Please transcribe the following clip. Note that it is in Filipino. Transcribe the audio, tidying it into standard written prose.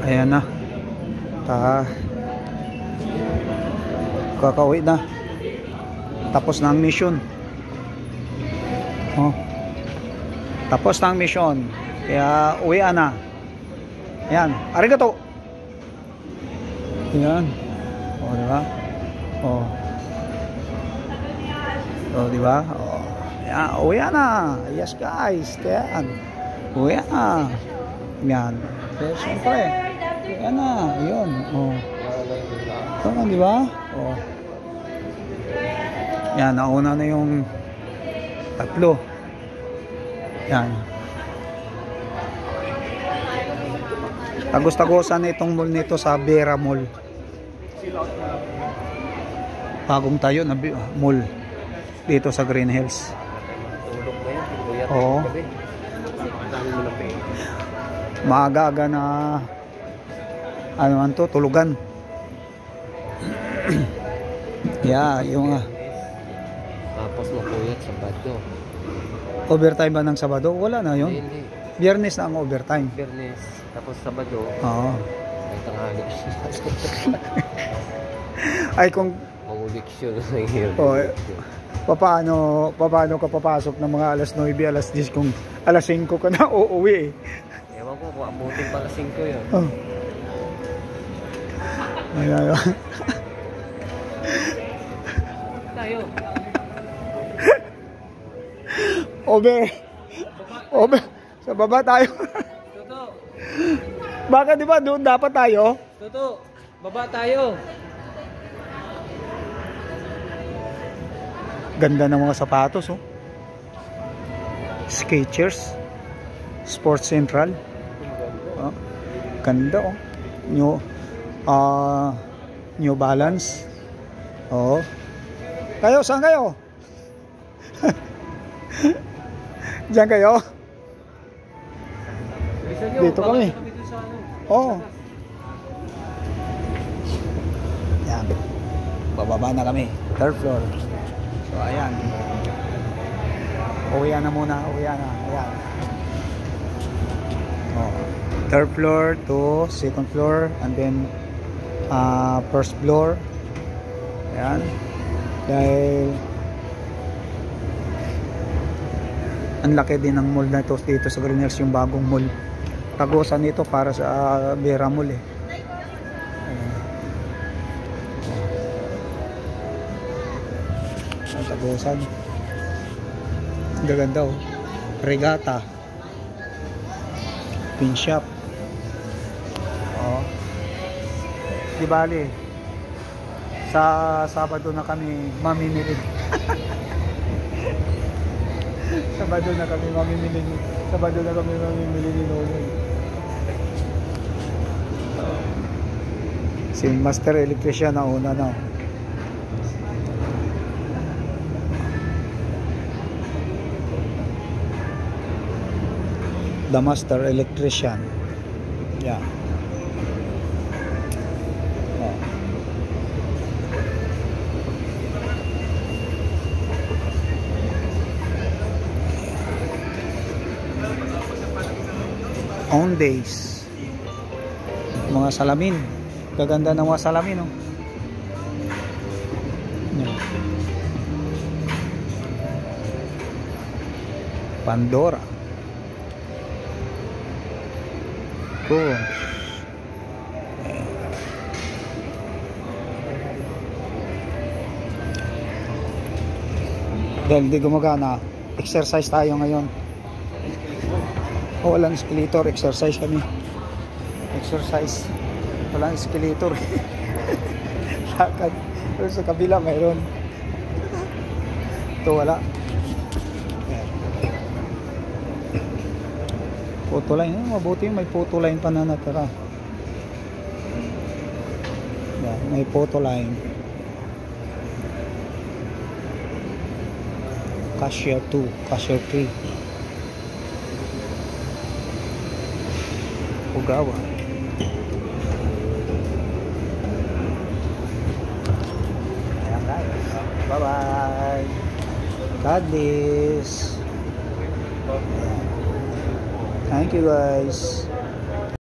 Ayan na. Kakauwi na. Tapos na ang mission. Oh. Tapos na ang mission. Kaya uwian na. Ayan. Arigato. Ayan. Oh, diba? Oh. Oh, diba? Oh. Ayan. Uwian na. Yes, guys. Ayan. Uwian na. Ayan. Kaya siyempre. Uwian na. Ayan. Oh. Ito na, diba? Oh. Yan, nauna na yung tatlo. Yan. Tagos-tagosan na itong mall nito sa Vera Mall. Bagong tayo na mall dito sa Green Hills. Oo. Maaga-aga na ano man to, tulugan. Yeah, yung tapos mapuyat Sabado. Overtime ba ng Sabado? Wala na yun. Hindi. Biyernes na ang overtime. Biyernes, tapos Sabado. Oo. Ay tanghali. Ay kung Panguliksyon ng hirap. paano ka papasok ng mga alas 9, alas 10 kung alas 5 ka na uuwi eh. Ewan ko kung abutin pala 5 yun. Oh. Ayan. Tayo. Over. Sa baba tayo. Toto. Baka di ba doon dapat tayo? Toto. Baba tayo. Ganda ng mga sapatos oh. Skechers. Sports Central. Oh. Ganda oh. New Balance. Oh. Kayo, saan kayo? Diyan kayo? Dito kami. Oo. Yan. Bababa na kami. Third floor. So, ayan. Uwian na muna. Uwian na. Ayan. Oh. Third floor to second floor. And then, first floor. Ayan. Dahil ang laki din ng mall na ito dito sa Green Hills, yung bagong mall. Tagusan nito para sa Vera Mall eh. Tagusan. Ang gaganda oh. Regata. Pin shop. Oh. Di bali. Sa Sabado na kami mamimili. Sabado na kami mamimili ni Nonoy. Si Master Electrician na una na. The Master Electrician. Yeah. On days. Mga salamin. Gaganda ng mga salamin oh. Yan. Pandora. Cool. Dahil di gumagana, exercise tayo ngayon. Oh, walang escalator, exercise kami. Exercise. Walang escalator. Lakad. Pero sa kabila mayroon. Ito wala. Photo line. Mabuti may photo line pa na natira. Yan, may photo line. Cashier 2, Cashier 3. Ogawa. Ayan guys. Bye bye. God bless. Thank you guys.